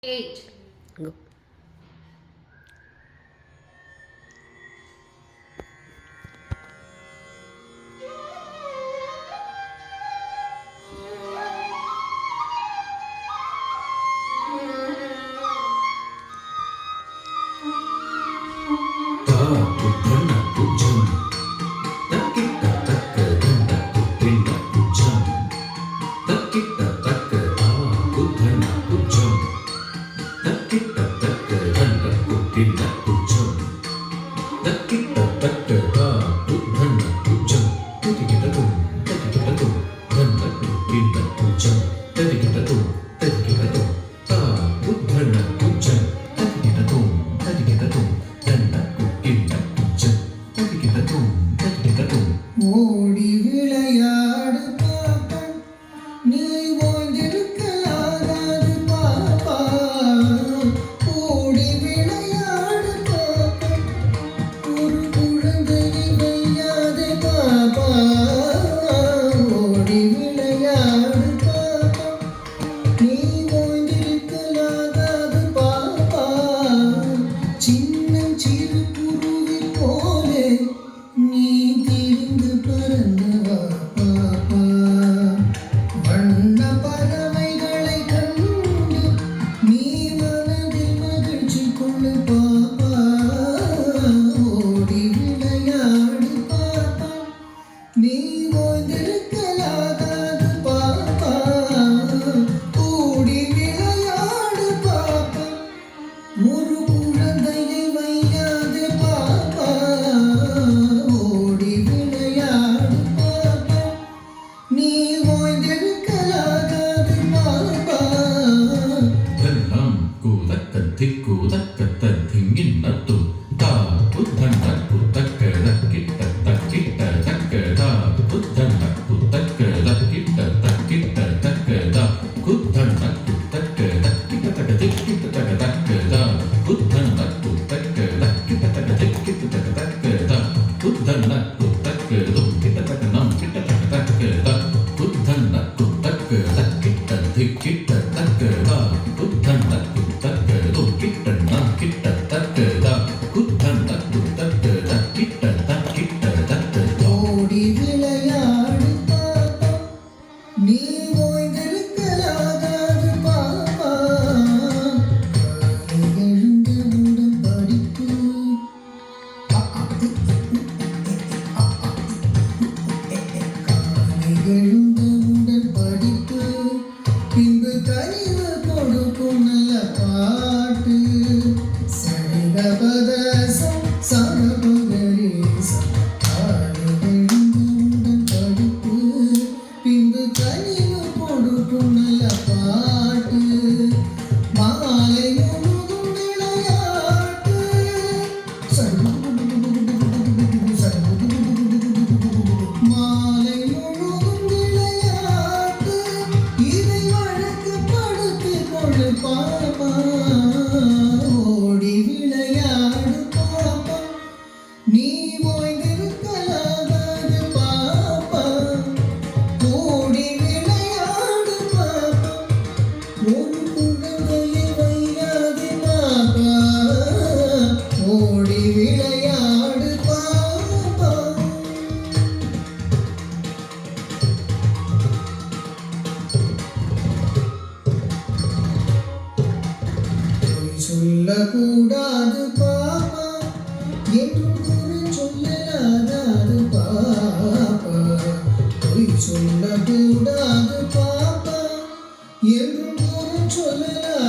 8. Go. ஓடி விளையாடு பாப்பா, நீ ஓய்ந்திருக்கலாகாது பாப்பா. ஓடி விளையாடு பாப்பா, ஒரு குழந்தையை வையாதே பாப்பா. ஓடி விளையாடு பாப்பா, நீ ஓய்ந்திருக்கலாகாது பாப்பா. சின்னஞ்சிறு குருவி போலே நீ திரிந்து பறந்து வா பாப்பா. வண்ண பறவைகளை கண்டு நீ மனதில் மகிழ்ச்சி கொள்ளு பாப்பா. ஓடி விளையாடு பாப்பா, நீ ஓய்ந்திருக்கலாகாது பாப்பா. ஓடி விளையாடு பாப்பா, ஒரு குழந்தையை வையாதே பாப்பா. ஓடி விளையாடு பாப்பா, நீ ஓய்ந்திருக்கலாகாது பாப்பா. எல்லாம் கூதக்கத்திங்குதக்கத்திங்கின்னத்து தா புத்தன்ன புத்தக்கத கிட்ட தக்கிட்ட தக்கதா புத்தன்ன புத்தக்கத கிட்ட தக்கிட்ட தக்கதா குத்தன்ன புத்தக்கத கிட்ட தக்கதி கிட்ட தக்க தக்கதா புத்தன்ன புத்தக்கத கிட்ட தக்கதி கிட்ட தக்க தக்கதா புத்தன்ன புத்தக்கதும் கிட்ட தக்க நம் கிட்ட தக்க தக்கதா புத்தன்ன புத்தக்கத கிட்ட திக்கிட்ட தக்கதா புத்தன்ன புத்தக்கதும் கிட்ட நம் கிட்ட தக்கதா புத்தன்ன புத்தக்கத கிட்ட தக்கிட்ட தக்கதா ஓடி விளையாடு பாப்பா, நீ ஓய்ந்திருக்கலாகாது பாப்பா. காலை எழுந்தவுடன் படிப்பு, காலை எழுந்தவுடன் படிப்பு, பின்பு கனிவு கொடுக்கும் நல்ல பாட்டு. சரிகபதசம் சமபகரேசம். காலை எழுந்தவுடன் படிப்பு, பின்பு கனிவு கொடுக்கும் நல்ல பாட்டு. மாலை முழுதும் விளையாட்டு. மாலை முழுதும் விளையாட்டு, இதை வழக்கப்படுத்திக் கொள்ளு பாப்பா. ஓடி விளையாடு பாப்பா, நீ ஓய்ந்திருக்கலாகாது பாப்பா. ஓடி விளையாடு பாப்பா, ஒரு குழந்தையை வையாதே பாப்பா. ஓடி விளையாடு பாப்பா. பொய் சொல்லக்கூடாது பாப்பா, என்றும் குறை சொல்லலாகாது பாப்பா. பொய் சொல்லக்கூடாது பாப்பா, என்றும் குறை சொல்லலாகாது